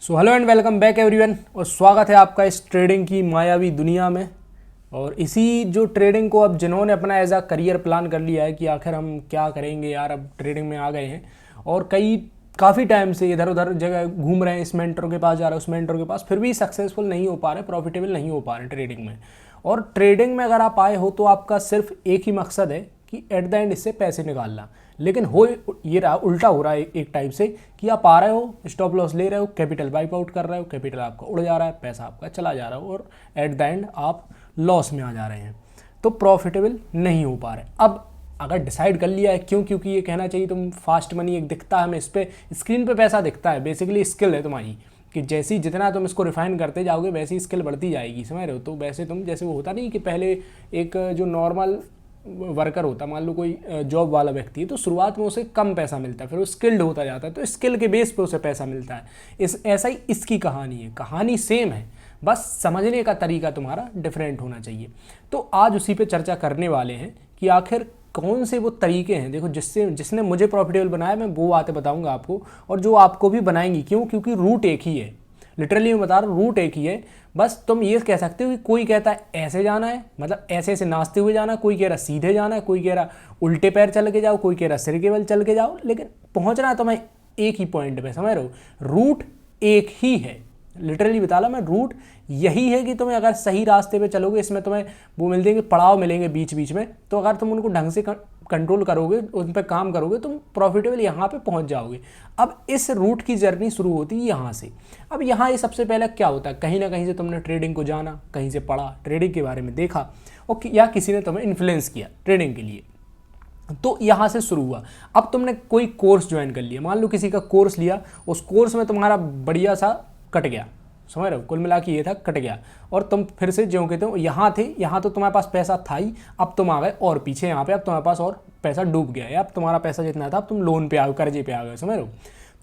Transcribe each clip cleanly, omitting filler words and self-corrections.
So hello and welcome back everyone और स्वागत है आपका इस ट्रेडिंग की मायावी दुनिया में। और इसी जो ट्रेडिंग को अब जिन्होंने अपना एज अ करियर प्लान कर लिया है कि आखिर हम क्या करेंगे यार, अब ट्रेडिंग में आ गए हैं और काफ़ी टाइम से इधर उधर जगह घूम रहे हैं, इस मेंटर के पास जा रहे हैं, उस मेंटर के पास, फिर भी सक्सेसफुल नहीं हो पा रहे, प्रॉफिटेबल नहीं हो पा रहे ट्रेडिंग में। और ट्रेडिंग में अगर आप आए हो तो आपका सिर्फ एक ही मकसद है कि एट द एंड इससे पैसे निकालना। लेकिन हो ये रहा, उल्टा हो रहा है एक टाइप से कि आप आ रहे हो, स्टॉप लॉस ले रहे हो, कैपिटल वाइप आउट कर रहे हो, कैपिटल आपका उड़ जा रहा है, पैसा आपका चला जा रहा है और एट द एंड आप लॉस में आ जा रहे हैं, तो प्रॉफिटेबल नहीं हो पा रहे। अब अगर डिसाइड कर लिया है, क्योंकि ये कहना चाहिए तुम फास्ट मनी एक दिखता है हमें, इस पर स्क्रीन पे पैसा दिखता है, बेसिकली स्किल है तुम्हारी कि जैसी जितना तुम इसको रिफाइन करते जाओगे वैसी स्किल बढ़ती जाएगी, समझ रहे हो। तो वैसे तुम जैसे वो होता नहीं कि पहले एक जो नॉर्मल वर्कर होता, मान लो कोई जॉब वाला व्यक्ति है, तो शुरुआत में उसे कम पैसा मिलता है, फिर वो स्किल्ड होता जाता है, तो स्किल के बेस पे उसे पैसा मिलता है। ऐसा ही इसकी कहानी है, कहानी सेम है, बस समझने का तरीका तुम्हारा डिफरेंट होना चाहिए। तो आज उसी पे चर्चा करने वाले हैं कि आखिर कौन से वो तरीके हैं, देखो जिसने मुझे प्रॉफिटेबल बनाया, मैं वो बातें बताऊंगा आपको और जो आपको भी बनाएंगी। क्योंकि रूट एक ही है, लिटरली मैं बता रहा हूँ, रूट एक ही है। बस तुम ये कह सकते हो कि कोई कहता है ऐसे जाना है, मतलब ऐसे ऐसे नाचते हुए जाना, कोई कह रहा सीधे जाना है, कोई कह रहा उल्टे पैर चल के जाओ, कोई कह रहा सिर के बल चल के जाओ, लेकिन पहुंचना तुम्हें एक ही पॉइंट पे, समझ रहे हो। रूट एक ही है, लिटरली बता रहा मैं, रूट यही है कि तुम्हें अगर सही रास्ते पे चलोगे, इसमें तुम्हें वो मिल देंगे पड़ाव मिलेंगे बीच बीच में, तो अगर तुम उनको ढंग से कंट्रोल करोगे, उन पर काम करोगे, तुम प्रॉफिटेबल यहाँ पे पहुँच जाओगे। अब इस रूट की जर्नी शुरू होती है यहाँ से। अब यहाँ ये सबसे पहले क्या होता है, कहीं ना कहीं से तुमने ट्रेडिंग को जाना, कहीं से पढ़ा, ट्रेडिंग के बारे में देखा और या किसी ने तुम्हें इन्फ्लुएंस किया ट्रेडिंग के लिए, तो यहाँ से शुरू हुआ। अब तुमने कोई कोर्स ज्वाइन कर लिया, मान लो किसी का कोर्स लिया, उस कोर्स में तुम्हारा बढ़िया सा कट गया, समझ रहे हो, कुल मिला के ये था कट गया, और तुम फिर से जो कहते हो यहाँ थे, यहाँ तो तुम्हारे पास पैसा था ही, अब तुम आ गए और पीछे यहाँ पे अब तुम्हारे पास और पैसा डूब गया है, अब तुम्हारा पैसा जितना था अब तुम लोन पे आ गए, कर्जे पे आ गए, समझ रहे हो।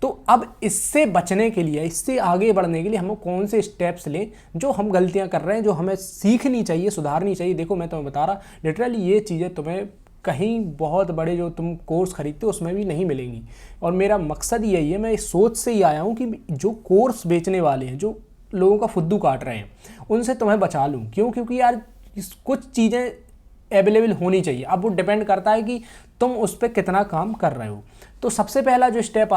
तो अब इससे बचने के लिए, इससे आगे बढ़ने के लिए हम कौन से स्टेप्स लें, जो हम गलतियाँ कर रहे हैं, जो हमें सीखनी चाहिए, सुधारनी चाहिए। देखो मैं तुम्हें बता रहा, लिटरली ये चीज़ें तुम्हें कहीं बहुत बड़े जो तुम कोर्स खरीदते हो उसमें भी नहीं मिलेंगी। और मेरा मकसद यही है, मैं इस सोच से ही आया हूँ कि जो कोर्स बेचने वाले हैं, जो लोगों का फुद्दू काट रहे हैं, उनसे तुम्हें बचा लूँ। क्योंकि यार कुछ चीज़ें अवेलेबल होनी चाहिए। अब वो डिपेंड करता है कि तुम उस पर कितना काम कर रहे हो। तो सबसे पहला जो स्टेप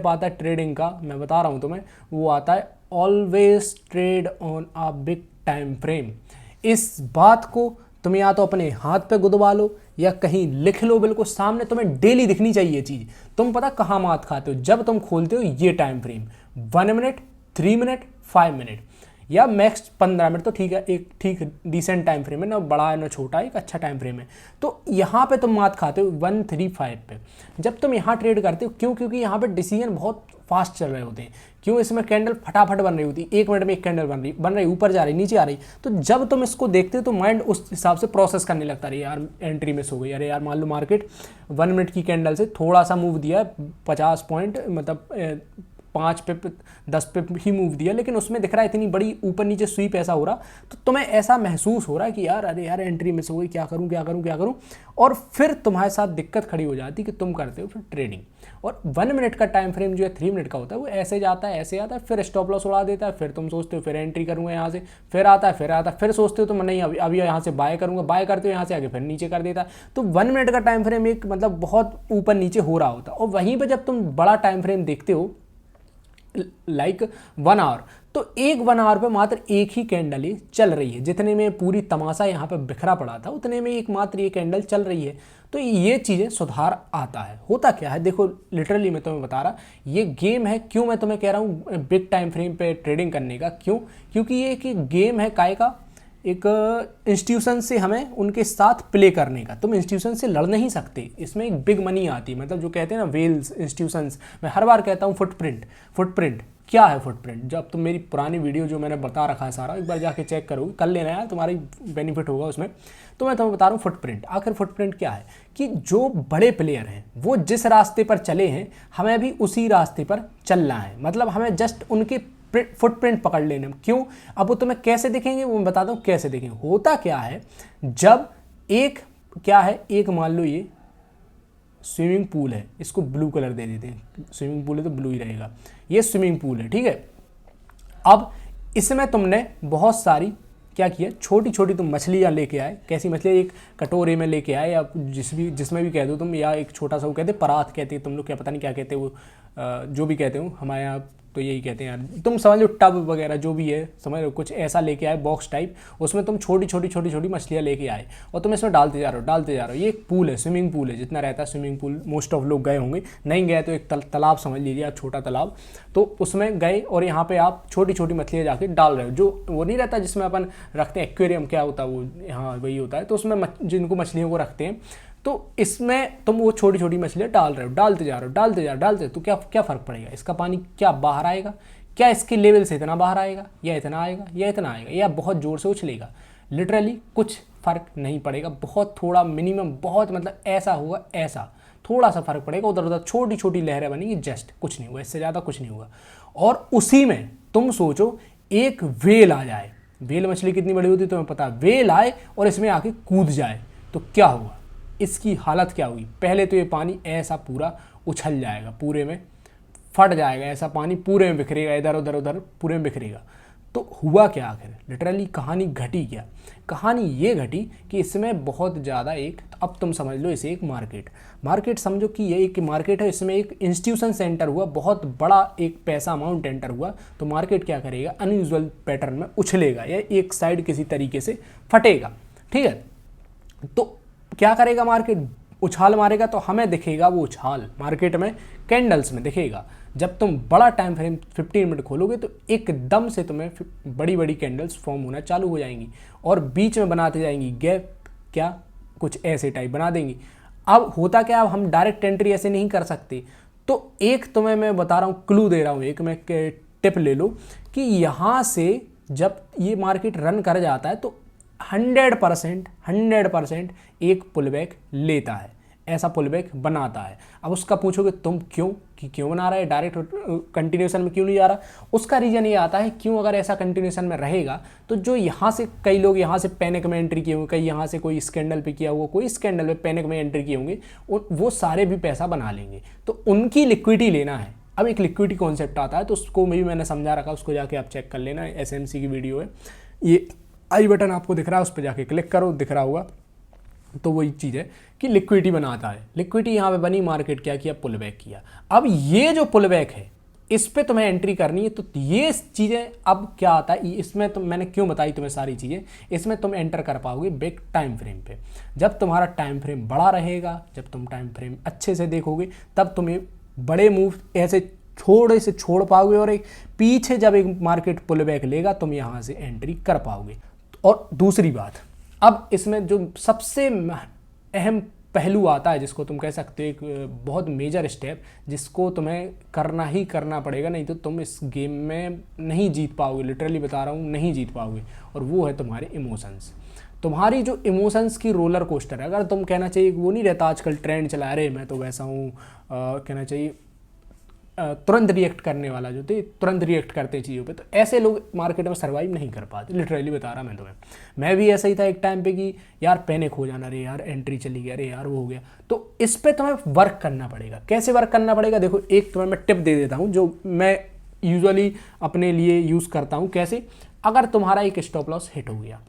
आता है, ट्रेडिंग का, मैं बता रहा हूँ तुम्हें, वो आता है always trade on a big time frame. इस बात को तुम या तो अपने हाथ पे गुदवा लो या कहीं लिख लो, बिल्कुल सामने तुम्हें डेली दिखनी चाहिए ये चीज़। तुम पता कहाँ मात खाते हो, जब तुम खोलते हो ये time frame, 1 minute, 3 minute, 5 minute या मैक्स 15 मिनट, तो ठीक है, एक ठीक डिसेंट टाइम फ्रेम है, ना बड़ा है ना छोटा है, एक अच्छा टाइम फ्रेम है। तो यहाँ पे तुम मात खाते हो 135 पे। जब तुम यहाँ ट्रेड करते हो, क्योंकि यहाँ पे डिसीजन बहुत फास्ट चल रहे होते हैं, इसमें कैंडल फटाफट बन रही होती है, 1 मिनट में एक कैंडल बन रही, ऊपर जा रही, नीचे आ रही। तो जब तुम इसको देखते हो तो माइंड उस हिसाब से प्रोसेस करने लगता है, यार एंट्री मिस हो गई, अरे यार मान लो मार्केट 1 मिनट की कैंडल से थोड़ा सा मूव दिया, 50 पॉइंट, मतलब 5 पे 10 पे ही मूव दिया, लेकिन उसमें दिख रहा है इतनी बड़ी ऊपर नीचे स्वीप ऐसा हो रहा, तो तुम्हें ऐसा महसूस हो रहा है कि यार अरे यार एंट्री मिस हो गई, क्या करूं। और फिर तुम्हारे साथ दिक्कत खड़ी हो जाती कि तुम करते हो फिर ट्रेडिंग। और 1 मिनट का टाइम फ्रेम जो है 3 मिनट का होता है, वो ऐसे जाता है, ऐसे आता है, फिर स्टॉप लॉस उड़ा देता है, फिर तुम सोचते हो फिर एंट्री करूंगा यहाँ से, फिर आता है, फिर सोचते हो तुम नहीं अभी यहाँ से बाय करूंगा, बाय करते हो यहाँ से आगे फिर नीचे कर देता है। तो 1 मिनट का टाइम फ्रेम एक मतलब बहुत ऊपर नीचे हो रहा होता है। और वहीं पर जब तुम बड़ा टाइम फ्रेम देखते हो लाइक 1 आवर, तो 1 आवर पे मात्र एक ही कैंडल ही चल रही है, जितने में पूरी तमाशा यहाँ पे बिखरा पड़ा था उतने में एक मात्र ये कैंडल चल रही है। तो ये चीज़ें सुधार आता है। होता क्या है, देखो लिटरली मैं तुम्हें बता रहा, ये गेम है। क्यों मैं तुम्हें कह रहा हूँ बिग टाइम फ्रेम पे ट्रेडिंग करने का, क्योंकि ये एक गेम है, काय का एक इंस्टीट्यूशन से हमें उनके साथ प्ले करने का। तुम इंस्टीट्यूशन से लड़ नहीं सकते, इसमें एक बिग मनी आती है, मतलब जो कहते हैं ना वेल्स इंस्टीट्यूशंस। मैं हर बार कहता हूँ फुटप्रिंट क्या है फुटप्रिंट। जब तुम मेरी पुरानी वीडियो जो मैंने बता रखा है सारा, एक बार जाके चेक करोगे, कर लेना यार, तुम्हारी बेनिफिट होगा उसमें। तो मैं तुम्हें बता रहा हूँ फुटप्रिंट। आखिर फुटप्रिंट क्या है कि जो बड़े प्लेयर हैं वो जिस रास्ते पर चले हैं, हमें भी उसी रास्ते पर चलना है, मतलब हमें जस्ट उनके फुटप्रिंट पकड़ लेने। क्यों, अब वो तुम्हें कैसे दिखेंगे वो मैं बताता हूँ कैसे दिखेंगे। होता क्या है, जब एक मान लो ये स्विमिंग पूल है, इसको ब्लू कलर दे देते हैं, स्विमिंग पूल है तो ब्लू ही रहेगा, ये स्विमिंग पूल है, ठीक है। अब इसमें तुमने बहुत सारी क्या किया, छोटी छोटी तुम मछलियाँ लेके आए, कैसी मछलियाँ, एक कटोरे में लेके आए या जिसमें भी कह दो तुम, या एक छोटा सा वो कहते परात कहते हैं तुम लोग, क्या पता नहीं क्या कहते हैं वो, जो भी कहते हो, हमारे यहाँ तो यही कहते हैं यार, तुम समझ लो टब वगैरह जो भी है, समझ लो कुछ ऐसा लेके आए बॉक्स टाइप, उसमें तुम छोटी छोटी मछलियाँ लेके आए और तुम इसमें डालते जा रहे हो। ये एक पूल है, स्विमिंग पूल है, जितना रहता है स्विमिंग पूल मोस्ट ऑफ लोग गए होंगे, नहीं गए तो एक तालाब समझ लीजिए आप, छोटा तालाब, तो उसमें गए और यहाँ पे आप छोटी छोटी मछलियाँ जाके डाल रहे हो, जो वो नहीं रहता जिसमें अपन रखते हैं एक्वेरियम, क्या होता है वो, हाँ वही होता है, तो उसमें जिनको मछलियों को रखते हैं, तो इसमें तुम वो छोटी छोटी मछलियाँ डाल रहे हो, डालते जा रहे हो, तो क्या फ़र्क पड़ेगा, इसका पानी क्या बाहर आएगा, क्या इसके लेवल से इतना बाहर आएगा, या इतना आएगा, या बहुत ज़ोर से उछलेगा, लिटरली कुछ फ़र्क नहीं पड़ेगा, बहुत थोड़ा मिनिमम, बहुत मतलब ऐसा होगा, ऐसा थोड़ा सा फ़र्क पड़ेगा, उधर उधर छोटी छोटी लहरें बनेंगी, जस्ट कुछ नहीं होगा, इससे ज़्यादा कुछ नहीं होगा। और उसी में तुम सोचो एक वेल आ जाए, वेल मछली कितनी बड़ी होती है तुम्हें पता, वेल आए और इसमें आके कूद जाए तो क्या होगा, इसकी हालत क्या हुई, पहले तो ये पानी ऐसा पूरा उछल जाएगा, पूरे में फट जाएगा, ऐसा पानी पूरे में बिखरेगा, इधर उधर पूरे में बिखरेगा। तो हुआ क्या आखिर, लिटरली कहानी घटी क्या, कहानी ये घटी कि इसमें बहुत ज़्यादा एक, अब तुम समझ लो इसे एक मार्केट समझो कि ये एक मार्केट है, इसमें एक इंस्टीट्यूशन सेंटर हुआ, बहुत बड़ा एक पैसा अमाउंट एंटर हुआ, तो मार्केट क्या करेगा, अनयूजुअल पैटर्न में उछलेगा या एक साइड किसी तरीके से फटेगा, ठीक है। तो क्या करेगा मार्केट, उछाल मारेगा, तो हमें दिखेगा वो उछाल मार्केट में कैंडल्स में दिखेगा। जब तुम बड़ा टाइम फ्रेम 15 मिनट खोलोगे तो एकदम से तुम्हें बड़ी बड़ी कैंडल्स फॉर्म होना चालू हो जाएंगी और बीच में बनाते जाएंगी गैप, क्या कुछ ऐसे टाइप बना देंगी। अब होता क्या, अब हम डायरेक्ट एंट्री ऐसे नहीं कर सकते, तो एक तुम्हें मैं बता रहा हूँ, क्लू दे रहा हूँ, एक मैं टिप ले लो कि यहाँ से जब ये मार्केट रन कर जाता है तो 100% एक पुलबैक लेता है, ऐसा पुलबैक बनाता है। अब उसका पूछोगे तुम क्यों बना रहा है, डायरेक्ट कंटिन्यूशन में क्यों नहीं जा रहा, उसका रीज़न ये आता है, क्यों अगर ऐसा कंटिन्यूशन में रहेगा तो जो यहाँ से कई लोग यहाँ से पैनिक में एंट्री किए होंगे, कई यहाँ से कोई स्कैंडल पे किया हुआ, कोई स्कैंडल पे पैनिक में एंट्री किए होंगे, वो सारे भी पैसा बना लेंगे, तो उनकी लिक्विडिटी लेना है। अब एक लिक्विडिटी कॉन्सेप्ट आता है, तो उसको भी मैंने समझा रखा, उसको जाके आप चेक कर लेना, SMC की वीडियो है, ये आई बटन आपको दिख रहा है, उस पर जाके क्लिक करो, दिख रहा होगा। तो वही चीज़ है कि लिक्विडिटी बनाता है, लिक्विडिटी यहाँ पे बनी, मार्केट क्या किया, पुल बैक किया। अब ये जो पुल बैक है इस पे तुम्हें एंट्री करनी है, तो ये चीज़ें अब क्या आता है इसमें, तो मैंने क्यों बताई तुम्हें सारी चीज़ें, इसमें तुम एंटर कर पाओगे बिग टाइम फ्रेम पे। जब तुम्हारा टाइम फ्रेम बड़ा रहेगा, जब तुम टाइम फ्रेम अच्छे से देखोगे, तब तुम्हें बड़े मूव ऐसे थोड़े से छोड़ पाओगे, और एक पीछे जब एक मार्केट पुल बैक लेगा तुम यहाँ से एंट्री कर पाओगे। और दूसरी बात, अब इसमें जो सबसे अहम पहलू आता है, जिसको तुम कह सकते हो एक बहुत मेजर स्टेप, जिसको तुम्हें करना ही करना पड़ेगा, नहीं तो तुम इस गेम में नहीं जीत पाओगे, लिटरली बता रहा हूँ नहीं जीत पाओगे, और वो है तुम्हारे इमोशंस। तुम्हारी जो इमोशंस की रोलर कोस्टर है, अगर तुम कहना चाहिए, वो नहीं रहता आजकल ट्रेंड चला, अरे मैं तो वैसा हूँ, कहना चाहिए तुरंत रिएक्ट करने वाला, जो थे तुरंत रिएक्ट करते हैं चीज़ों पे, तो ऐसे लोग मार्केट में सर्वाइव नहीं कर पाते, लिटरली बता रहा मैं तुम्हें। मैं भी ऐसा ही था एक टाइम पे कि यार पैनिक हो जाना, अरे यार एंट्री चली गई, अरे यार वो हो गया। तो इस पे तुम्हें वर्क करना पड़ेगा। कैसे वर्क करना पड़ेगा, देखो एक तुम्हें मैं टिप दे देता हूँ जो मैं यूजुअली अपने लिए यूज़ करता हूँ। कैसे, अगर तुम्हारा एक स्टॉप लॉस हिट हो गया,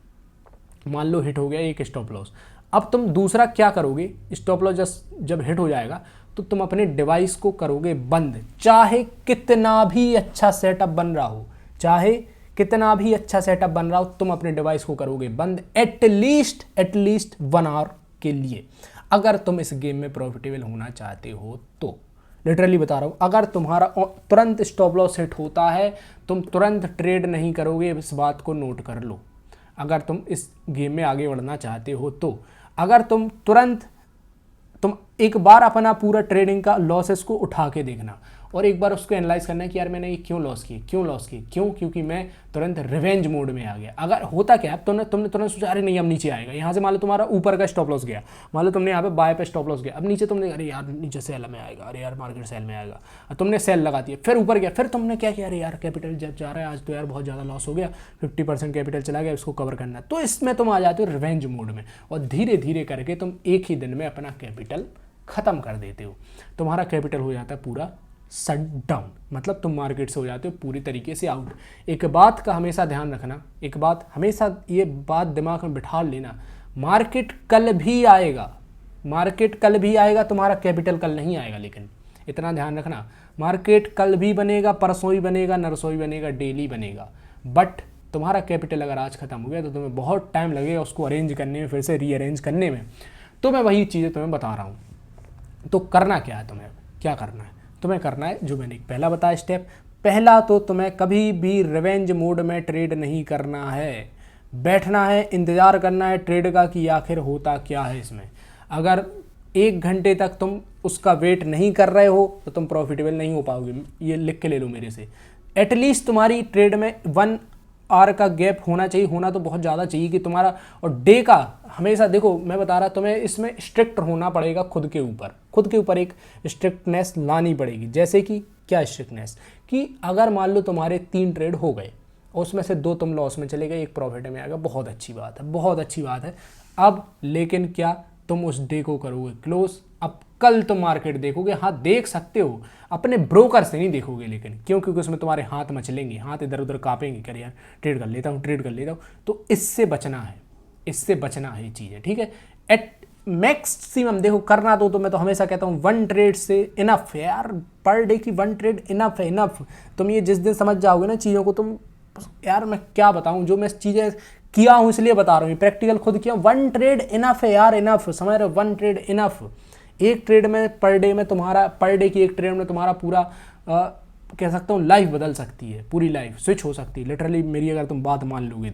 मान लो हिट हो गया एक स्टॉप लॉस, अब तुम दूसरा क्या करोगे, स्टॉप लॉस जब हिट हो जाएगा तो तुम अपने डिवाइस को करोगे बंद, चाहे कितना भी अच्छा सेटअप बन रहा हो, चाहे कितना भी अच्छा सेटअप बन रहा हो, तुम अपने डिवाइस को करोगे बंद एटलीस्ट 1 आवर के लिए, अगर तुम इस गेम में प्रॉफिटेबल होना चाहते हो तो। लिटरली बता रहा हूँ, अगर तुम्हारा तुरंत स्टॉप लॉस हिट होता है, तुम तुरंत ट्रेड नहीं करोगे, इस बात को नोट कर लो। अगर तुम इस गेम में आगे बढ़ना चाहते हो तो, अगर तुम एक बार अपना पूरा ट्रेडिंग का लॉसेस को उठा के देखना और एक बार उसको एनालाइज करना है कि यार मैंने ये क्यों लॉस किए, क्योंकि मैं तुरंत रिवेंज मोड में आ गया। अगर होता क्या, तुमने तुरंत सोचा अरे नहीं अब नीचे आएगा, यहाँ से मान लो तुम्हारा ऊपर का स्टॉप लॉस गया, मान लो तुमने यहाँ पे बाय पे स्टॉप लॉस गया, अब नीचे तुमने अरे यार नीचे सेल में आएगा, अरे यार मार्केट सेल में आएगा, तुमने सेल लगा दिया, फिर ऊपर गया, फिर तुमने क्या किया, अरे यार कैपिटल जब जा रहा है आज तो यार बहुत ज़्यादा लॉस हो गया, 50% कैपिटल चला गया, इसको कवर करना है। तो इसमें तुम आ जाते हो रिवेंज मोड में और धीरे धीरे करके तुम एक ही दिन में अपना कैपिटल ख़त्म कर देते हो, तुम्हारा कैपिटल हो जाता है पूरा शट डाउन, मतलब तुम मार्केट से हो जाते हो पूरी तरीके से आउट। एक बात का हमेशा ध्यान रखना, एक बात हमेशा ये बात दिमाग में बिठा लेना, मार्केट कल भी आएगा, मार्केट कल भी आएगा, तुम्हारा कैपिटल कल नहीं आएगा। लेकिन इतना ध्यान रखना, मार्केट कल भी बनेगा, परसों ही बनेगा, नरसों ही बनेगा, डेली बनेगा, बट तुम्हारा कैपिटल अगर आज खत्म हो गया तो तुम्हें बहुत टाइम लगेगा उसको अरेंज करने में, फिर से रीअरेंज करने में। तो मैं वही चीज़ें तुम्हें बता रहा हूँ। तो करना क्या है, तुम्हें क्या करना है, तुम्हें करना है जो मैंने पहला बताया स्टेप। पहला तो तुम्हें कभी भी रिवेंज मोड में ट्रेड नहीं करना है, बैठना है, इंतज़ार करना है ट्रेड का कि आखिर होता क्या है इसमें। अगर 1 घंटे तक तुम उसका वेट नहीं कर रहे हो तो तुम प्रॉफिटेबल नहीं हो पाओगे, ये लिख के ले लो मेरे से। एटलीस्ट तुम्हारी ट्रेड में 1 आवर का गैप होना चाहिए, होना तो बहुत ज़्यादा चाहिए कि तुम्हारा, और डे का हमेशा देखो, मैं बता रहा तुम्हें इसमें स्ट्रिक्ट होना पड़ेगा, खुद के ऊपर एक स्ट्रिक्टनेस लानी पड़ेगी। जैसे कि क्या स्ट्रिक्टनेस, कि अगर मान लो तुम्हारे 3 ट्रेड हो गए और उसमें से 2 तुम लॉस में चले गए, 1 प्रॉफिट में आ गया, बहुत अच्छी बात है, बहुत अच्छी बात है। अब लेकिन क्या तुम उस डे को करोगे क्लोज? अब कल तुम मार्केट देखोगे, हाँ देख सकते हो, अपने ब्रोकर से नहीं देखोगे, लेकिन क्यों? क्योंकि उसमें तुम्हारे हाथ मचलेंगे, हाथ इधर उधर कांपेंगे, कर यार ट्रेड कर लेता हूँ, ट्रेड कर लेता हूँ। तो इससे बचना है, इससे बचना है ये चीज़ है, ठीक है। एट मैक्सिमम देखो, करना तो मैं तो हमेशा कहता हूँ 1 ट्रेड से इनफ है यार, पर डे की 1 ट्रेड इनफ है, इनफ। तुम ये जिस दिन समझ जाओगे ना चीज़ों को, तुम यार मैं क्या बताऊँ, जो मैं चीज़ें किया हूँ इसलिए बता रहा हूँ, प्रैक्टिकल खुद किया। 1 ट्रेड इनफ है यार, इनफ, समझ रहे हो, 1 ट्रेड इनफ। एक ट्रेड में पर डे में तुम्हारा, पर डे की एक ट्रेड में तुम्हारा पूरा कह सकता हूँ लाइफ बदल सकती है, पूरी लाइफ स्विच हो सकती है लिटरली, मेरी अगर तुम बात मान लोगे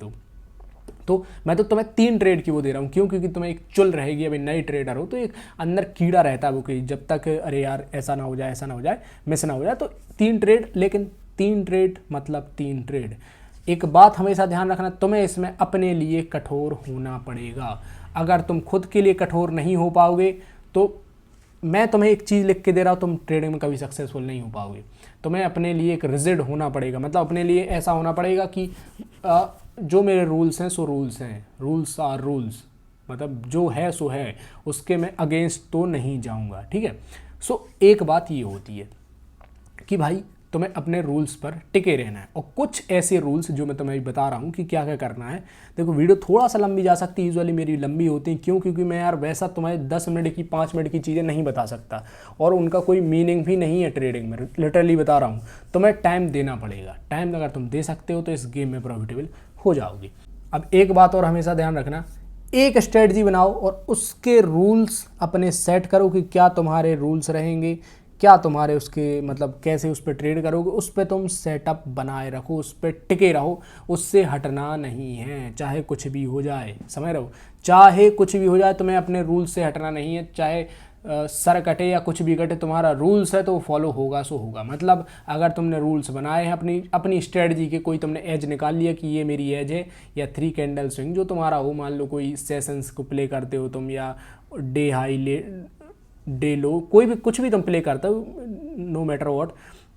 तो मैं तो तुम्हें 3 ट्रेड की वो दे रहा हूँ। क्यों? क्योंकि तुम्हें एक चुल रहेगी, अभी नई ट्रेडर हो तो एक अंदर कीड़ा रहता है वो, कि जब तक अरे यार ऐसा ना हो जाए, ऐसा ना हो जाए, मिस ना हो जाए। तो 3 ट्रेड, लेकिन 3 ट्रेड मतलब 3 ट्रेड। एक बात हमेशा ध्यान रखना, तुम्हें इसमें अपने लिए कठोर होना पड़ेगा। अगर तुम खुद के लिए कठोर नहीं हो पाओगे तो मैं तुम्हें एक चीज़ लिख के दे रहा हूँ, तुम ट्रेडिंग में कभी सक्सेसफुल नहीं हो पाओगे। तुम्हें अपने लिए एक रिजिड होना पड़ेगा, मतलब अपने लिए ऐसा होना पड़ेगा कि जो मेरे रूल्स हैं सो रूल्स हैं, रूल्स आर रूल्स, मतलब जो है सो है, उसके मैं अगेंस्ट तो नहीं जाऊँगा, ठीक है। सो एक बात ये होती है कि भाई तुम्हें अपने रूल्स पर टिके रहना है, और कुछ ऐसे रूल्स जो मैं तुम्हें बता रहा हूँ कि क्या क्या करना है। देखो वीडियो थोड़ा सा लंबी जा सकती है, यूजुअली मेरी लंबी होती है, क्यों? क्योंकि मैं यार वैसा तुम्हें 10 मिनट की 5 मिनट की चीज़ें नहीं बता सकता, और उनका कोई मीनिंग भी नहीं है ट्रेडिंग में, लिटरली बता रहा हूँ। तुम्हें टाइम देना पड़ेगा, टाइम अगर तुम दे सकते हो तो इस गेम में प्रॉफिटेबल हो जाओगे। अब एक बात और हमेशा ध्यान रखना, एक स्ट्रेटजी बनाओ और उसके रूल्स अपने सेट करो कि क्या तुम्हारे रूल्स रहेंगे, क्या तुम्हारे उसके मतलब कैसे उस पर ट्रेड करोगे, उस पर तुम सेटअप बनाए रखो, उस पर टिके रहो, उससे हटना नहीं है, चाहे कुछ भी हो जाए, समझ रहे हो, चाहे कुछ भी हो जाए तुम्हें अपने रूल्स से हटना नहीं है। चाहे सर कटे या कुछ भी कटे, तुम्हारा रूल्स है तो वो फॉलो होगा सो होगा। मतलब अगर तुमने रूल्स बनाए हैं अपनी स्ट्रेटजी के, कोई तुमने एज निकाल लिया कि ये मेरी एज है, या 3 कैंडल स्विंग जो तुम्हारा हो, मान लो कोई सेशंस को प्ले करते हो तुम, या डे हाई डे लो, कोई भी कुछ भी तुम प्ले करते हो, नो मैटर व्हाट,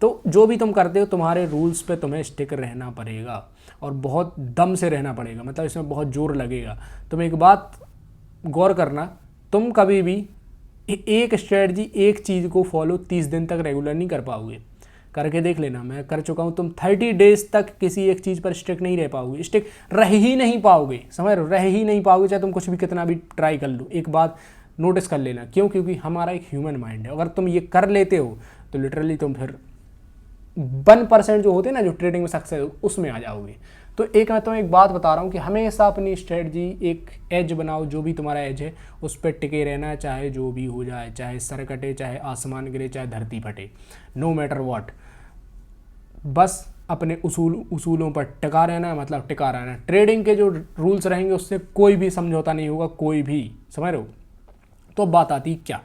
तो जो भी तुम करते हो तुम्हारे रूल्स पे तुम्हें स्टिक रहना पड़ेगा, और बहुत दम से रहना पड़ेगा, मतलब इसमें बहुत जोर लगेगा। तुम एक बात गौर करना, तुम कभी भी एक स्ट्रेटजी, एक चीज़ को फॉलो 30 दिन तक रेगुलर नहीं कर पाओगे। करके देख लेना, मैं कर चुका हूँ। तुम 30 डेज तक किसी एक चीज़ पर स्टिक नहीं रह पाओगे, स्टिक रह ही नहीं पाओगे, समझ रहे हो, रह ही नहीं पाओगे, चाहे तुम कुछ भी कितना भी ट्राई कर लो। एक बात नोटिस कर लेना, क्यों? क्योंकि हमारा एक ह्यूमन माइंड है, अगर तुम ये कर लेते हो तो लिटरली तुम फिर 1% जो होते हैं ना जो ट्रेडिंग में सक्सेस, उसमें आ जाओगे। तो एक मैं तुम्हें एक बात बता रहा हूँ कि हमेशा अपनी स्ट्रेटजी एक एज बनाओ, जो भी तुम्हारा एज है उस पर टिके रहना, चाहे जो भी हो जाए, चाहे सर कटे, चाहे आसमान गिरे, चाहे धरती फटे, नो मैटर व्हाट, बस अपने उसूलों पर टिका रहना, मतलब टिका रहना। ट्रेडिंग के जो रूल्स रहेंगे उससे कोई भी समझौता नहीं होगा, कोई भी, समझ रहे हो। तो बात आती है क्या,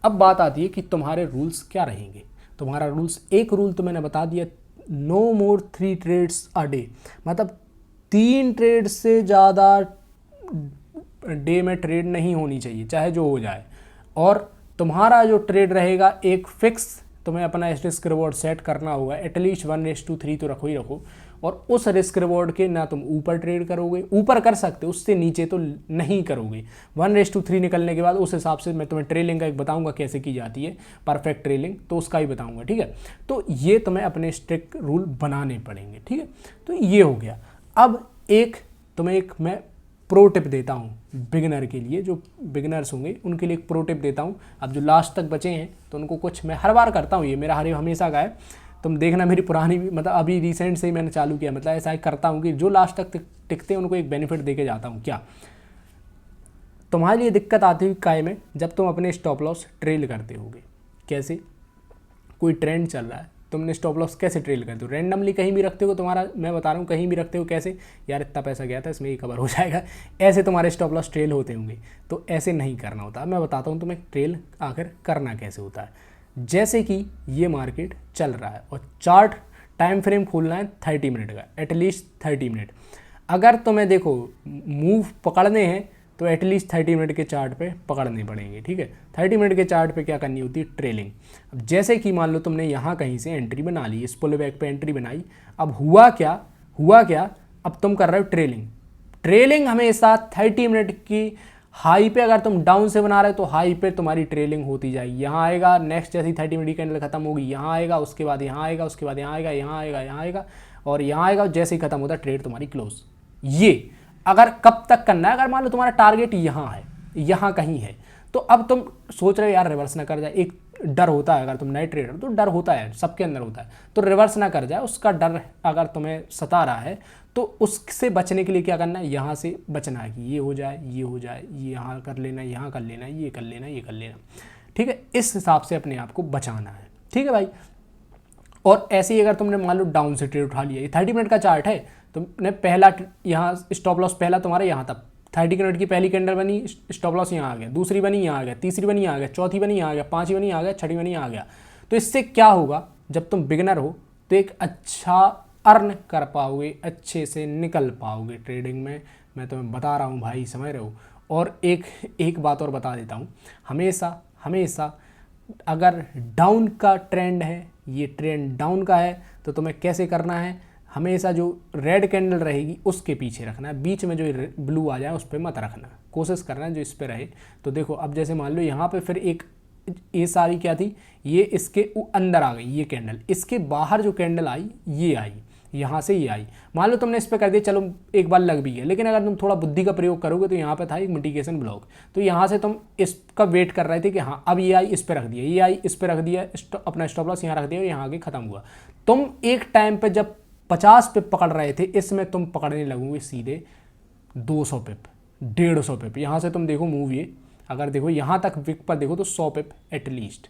अब बात आती है कि तुम्हारे रूल्स क्या रहेंगे। तुम्हारा रूल्स, एक रूल तो मैंने बता दिया, no more 3 trades a day, मतलब 3 ट्रेड से ज़्यादा डे में ट्रेड नहीं होनी चाहिए, चाहे जो हो जाए। और तुम्हारा जो ट्रेड रहेगा एक फिक्स तुम्हें अपना रिस्क रिवॉर्ड सेट करना होगा, एटलीस्ट 1:3 तो रखो ही रखो। और उस रिस्क रिवॉर्ड के ना तुम ऊपर ट्रेड करोगे, ऊपर कर सकते हो, उससे नीचे तो नहीं करोगे। 1:3 निकलने के बाद उस हिसाब से मैं तुम्हें ट्रेलिंग का एक बताऊंगा कैसे की जाती है, परफेक्ट ट्रेलिंग, तो उसका ही बताऊंगा, ठीक है। तो ये तुम्हें अपने स्ट्रिक्ट रूल बनाने पड़ेंगे, ठीक है। तो ये हो गया। अब तुम्हें एक मैं प्रो टिप देता हूँ बिगिनर के लिए, जो बिगिनर्स होंगे उनके लिए एक प्रो टिप देता हूँ। अब जो लास्ट तक बचे हैं तो उनको कुछ मैं हर बार करता हूँ, ये मेरा हमेशा का है, तुम देखना मेरी पुरानी भी, मतलब अभी रिसेंट से ही मैंने चालू किया, मतलब ऐसा ही करता हूँ कि जो लास्ट तक टिकते हैं उनको एक बेनिफिट देके जाता हूँ। क्या तुम्हारे लिए दिक्कत आती हुई काय में, जब तुम अपने स्टॉप लॉस ट्रेल करते होगे, कैसे, कोई ट्रेंड चल रहा है, तुमने स्टॉप लॉस कैसे ट्रेल करते हो, रैंडमली कहीं भी रखते हो, तुम्हारा मैं बता रहा हूँ कहीं भी रखते हो, कैसे, यार इतना पैसा गया था इसमें ये कवर हो जाएगा, ऐसे तुम्हारे स्टॉप लॉस ट्रेल होते होंगे। तो ऐसे नहीं करना होता। मैं बताता हूँ तुम्हें ट्रेल आखिर करना कैसे होता है। जैसे कि ये मार्केट चल रहा है और चार्ट टाइम फ्रेम खोलना है 30 मिनट का, एटलीस्ट 30 मिनट। अगर तुम्हें देखो मूव पकड़ने हैं तो एटलीस्ट 30 मिनट के चार्ट पे पकड़ने पड़ेंगे, ठीक है। 30 मिनट के चार्ट पे क्या करनी होती है, ट्रेलिंग। अब जैसे कि मान लो तुमने यहाँ कहीं से एंट्री बना ली, इस पुल बैक पे एंट्री बनाई, अब हुआ क्या, अब तुम कर रहे हो ट्रेलिंग हमेशा 30 मिनट की हाई पे, अगर तुम डाउन से बना रहे हो तो हाई पे तुम्हारी ट्रेलिंग होती जाएगी। यहाँ आएगा, नेक्स्ट जैसी 30 मिनट की कैंडल खत्म होगी यहाँ आएगा, उसके बाद यहाँ आएगा, उसके बाद यहाँ आएगा, यहाँ आएगा, यहाँ आएगा और यहाँ आएगा, जैसे ही खत्म होता है ट्रेड तुम्हारी क्लोज। ये अगर कब तक करना है, अगर मान लो तुम्हारा टारगेट यहाँ है, यहाँ कहीं है, तो अब तुम सोच रहे हो यार रिवर्स ना कर जाए, एक डर होता है, अगर तुम नए ट्रेडर हो तो डर होता है, सबके अंदर होता है, तो रिवर्स ना कर जाए, उसका डर अगर तुम्हें सता रहा है तो उससे बचने के लिए क्या करना है, यहाँ से बचना है कि ये हो जाए, ये हो जाए, ये यहाँ कर लेना, यहाँ कर लेना, ये कर लेना, ये कर लेना, ठीक है। इस हिसाब से अपने आप को बचाना है, ठीक है भाई। और ऐसे ही अगर तुमने मान लो डाउन से ट्रेड उठा लिया, ये 30 मिनट का चार्ट है, तुमने पहला यहाँ स्टॉप लॉस पहला तुम्हारा यहाँ तक 30 मिनट की पहली कैंडल बनी, स्टॉप लॉस यहाँ आ गया, दूसरी बनी यहाँ आ गया, तीसरी बनी यहाँ आ गया, चौथी बनी यहाँ आ गया, पांचवी बनी यहाँ आ गया, छठी बनी यहाँ आ गया। तो इससे क्या होगा, जब तुम बिगिनर हो तो एक अच्छा अर्न कर पाओगे, अच्छे से निकल पाओगे ट्रेडिंग में, मैं तुम्हें बता रहा हूँ भाई, समझ रहे हो। और एक बात और बता देता हूँ, हमेशा अगर डाउन का ट्रेंड है, ये ट्रेंड डाउन का है, तो तुम्हें कैसे करना है, हमेशा जो रेड कैंडल रहेगी उसके पीछे रखना है, बीच में जो ब्लू आ जाए उस पर मत रखना, कोशिश करना है जो इस पर रहे। तो देखो अब जैसे मान लो यहाँ पे फिर एक ये सारी क्या थी, ये इसके अंदर आ गई ये कैंडल, इसके बाहर जो कैंडल आई ये आई, यहाँ से ये आई, मान लो तुमने इस पर कर दिया, चलो एक बार लग भी गया, लेकिन अगर तुम थोड़ा बुद्धि का प्रयोग करोगे तो यहाँ पे था एक मिटिगेशन ब्लॉक, तो यहाँ से तुम इसका वेट कर रहे थे कि हाँ अब ये आई, इस पर रख दिया, ये आई, इस पर रख दिया, अपना स्टॉप लॉस यहाँ रख दिया और यहाँ आगे खत्म हुआ। तुम एक टाइम पे जब 50 पिप पकड़ रहे थे, इसमें तुम पकड़ने लगोगे सीधे 200 पिप, 150 पिप। यहाँ से तुम देखो मूव, ये अगर देखो यहाँ तक विक पर देखो तो 100 पिप एटलीस्ट,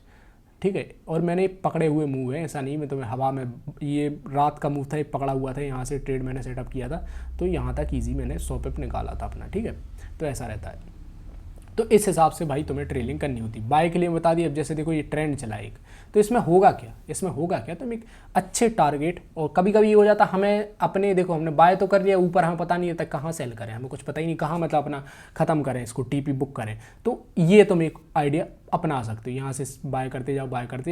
ठीक है। और मैंने पकड़े हुए मूव है, ऐसा नहीं मैं तुम्हें हवा में, ये रात का मूव था, ये पकड़ा हुआ था, यहाँ से ट्रेड मैंने सेटअप किया था, तो यहाँ तक ईजी मैंने 100 पिप निकाला था अपना, ठीक है। तो ऐसा रहता है, तो इस हिसाब से भाई तुम्हें ट्रेलिंग करनी होती। बाय के लिए बता दिया, अब जैसे देखो ये ट्रेंड चला एक, तो इसमें होगा क्या, तुम एक अच्छे टारगेट, और कभी कभी ये हो जाता हमें अपने, देखो हमने बाय तो कर लिया ऊपर, हमें पता नहीं रहता कहाँ सेल करें, हमें कुछ पता ही नहीं कहाँ मतलब अपना ख़त्म करें, इसको टीपी बुक करें, तो ये तुम एक आइडिया अपना सकते हो, यहाँ से बाय करते जाओ,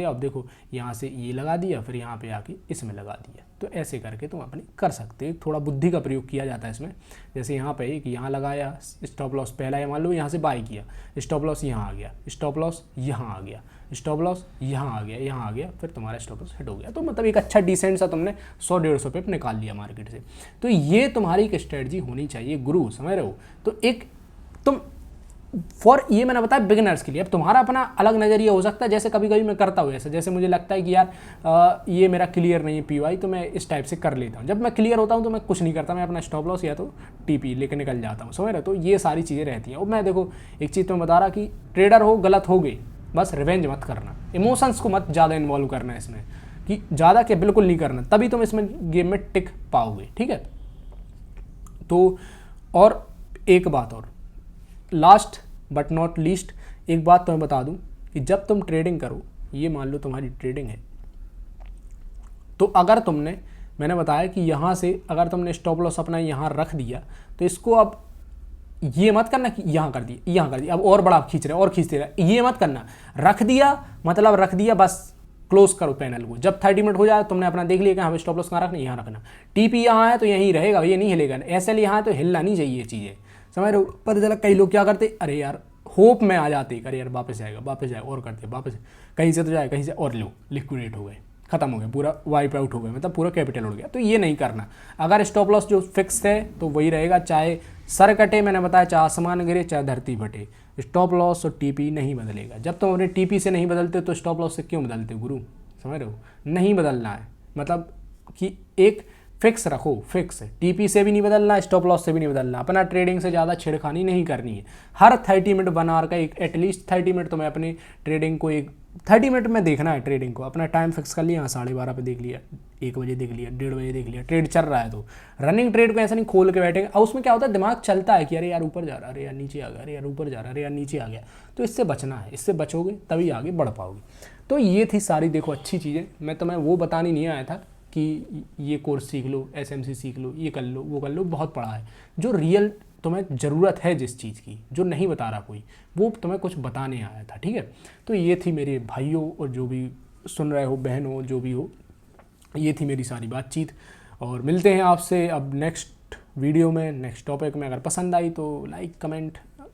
अब देखो यहाँ से ये लगा दिया, फिर यहाँ पे आके इसमें लगा दिया, तो ऐसे करके तुम अपने कर सकते हो। थोड़ा बुद्धि का प्रयोग किया जाता है इसमें, जैसे यहाँ पे एक यहाँ लगाया स्टॉप लॉस पहला है, मान लो यहाँ से बाय किया, स्टॉप लॉस यहाँ आ गया, स्टॉप लॉस यहाँ आ गया, स्टॉप लॉस यहाँ आ गया, फिर तुम्हारा स्टॉप लॉस हिट हो गया, तो मतलब एक अच्छा डिसेंट सा तुमने 100-150 पे निकाल लिया मार्केट से। तो ये तुम्हारी एक स्ट्रेटजी होनी चाहिए गुरु, समझ रहे हो। तो एक तुम ये मैंने बताया बिगिनर्स के लिए। अब तुम्हारा अपना अलग नज़रिया हो सकता है, जैसे कभी कभी मैं करता हूँ ऐसा, जैसे मुझे लगता है कि यार ये मेरा क्लियर नहीं है पीवाई, तो मैं इस टाइप से कर लेता हूँ। जब मैं क्लियर होता हूँ तो मैं कुछ नहीं करता, मैं अपना स्टॉप लॉस या तो टीपी लेकर निकल जाता हूँ, समझ रहे। तो ये सारी चीज़ें रहती हैं। और मैं देखो एक चीज़ तो मैं बता रहा कि ट्रेडर हो गलत हो गई, बस रिवेंज मत करना, इमोशंस को मत ज़्यादा इन्वॉल्व करना इसमें, कि ज़्यादा क्या बिल्कुल नहीं करना, तभी तुम इसमें गेम में टिक पाओगे, ठीक है। तो और एक बात और, लास्ट बट नॉट लीस्ट एक बात तो मैं बता दूं कि जब तुम ट्रेडिंग करो, ये मान लो तुम्हारी ट्रेडिंग है, तो अगर तुमने, मैंने बताया कि यहाँ से अगर तुमने स्टॉप लॉस अपना यहाँ रख दिया, तो इसको अब ये मत करना कि यहाँ कर दिया, अब और बड़ा खींच रहे और खींचते रहे, ये मत करना। रख दिया मतलब रख दिया, बस क्लोज करो पैनल को। जब 30 मिनट हो जाए तुमने अपना देख लिया कि हाँ स्टॉप लॉस कहाँ रखना, यहाँ रखना। टीपी यहाँ है तो यहीं रहेगा, ये नहीं हिलेगा। एसएल यहाँ है तो हिलना नहीं चाहिए चीज़ें, समझ रहे हो। पर चला कई लोग क्या करते, अरे यार होप में आ जाते, अरे यार वापस जाएगा और करते, वापस कहीं से तो जाए कहीं से, और लो लिक्विडेट हो गए, खत्म हो गया, पूरा वाइप आउट हो गया, मतलब पूरा कैपिटल उड़ गया। तो ये नहीं करना। अगर स्टॉप लॉस जो फिक्स है तो वही रहेगा, चाहे सर कटे, मैंने बताया, चाहे आसमान गिरे, चाहे धरती फटे, स्टॉप लॉस और टीपी नहीं बदलेगा। जब तुम अपने टीपी से नहीं बदलते तो स्टॉप लॉस से क्यों बदलते हो गुरु, समझ रहे हो। नहीं बदलना है, मतलब कि एक फिक्स रखो, फिक्स। टीपी से भी नहीं बदलना, स्टॉप लॉस से भी नहीं बदलना। अपना ट्रेडिंग से ज़्यादा छेड़खानी नहीं करनी है। हर 30 मिनट 1 आवर का एक एटलीस्ट 30 मिनट तुम्हें अपनी ट्रेडिंग को, एक 30 मिनट में देखना है ट्रेडिंग को। अपना टाइम फिक्स कर लिया, 12:30 पे देख लिया, 1 बजे देख लिया, 1:30 बजे देख लिया, ट्रेड चल रहा है तो रनिंग ट्रेड को ऐसा नहीं खोल के बैठेंगे। और उसमें क्या होता है, दिमाग चलता है कि अरे यार ऊपर जा रहा, अरे यार नीचे आ गया, अरे यार ऊपर जा रहा, अरे यार नीचे आ गया। तो इससे बचना है, इससे बचोगे तभी आगे बढ़ पाओगे। तो ये थी सारी देखो अच्छी चीज़ें। मैं तुम्हें वो बताने नहीं आया था कि ये कोर्स सीख लो, एसएमसी सीख लो, ये कर लो, वो कर लो, बहुत पढ़ा है। जो रियल तुम्हें ज़रूरत है जिस चीज़ की, जो नहीं बता रहा कोई, वो तुम्हें कुछ बताने आया था, ठीक है। तो ये थी मेरे भाइयों और जो भी सुन रहे हो, बहन हो, जो भी हो, ये थी मेरी सारी बातचीत। और मिलते हैं आपसे अब नेक्स्ट वीडियो में, नेक्स्ट टॉपिक में। अगर पसंद आई तो लाइक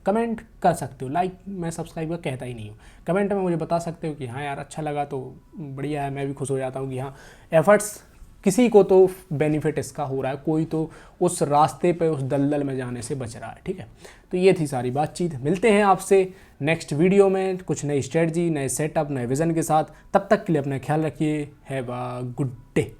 कमेंट कर सकते हो। लाइक मैं सब्सक्राइब का कहता ही नहीं हूँ, कमेंट में मुझे बता सकते हो कि हाँ यार अच्छा लगा तो बढ़िया है, मैं भी खुश हो जाता हूँ कि हाँ एफर्ट्स, किसी को तो बेनिफिट इसका हो रहा है, कोई तो उस रास्ते पे, उस दलदल में जाने से बच रहा है, ठीक है। तो ये थी सारी बातचीत। मिलते हैं आपसे नेक्स्ट वीडियो में कुछ नई स्ट्रेटजी, नए सेटअप, नए विज़न के साथ। तब तक के लिए अपना ख्याल रखिए। Have a good day.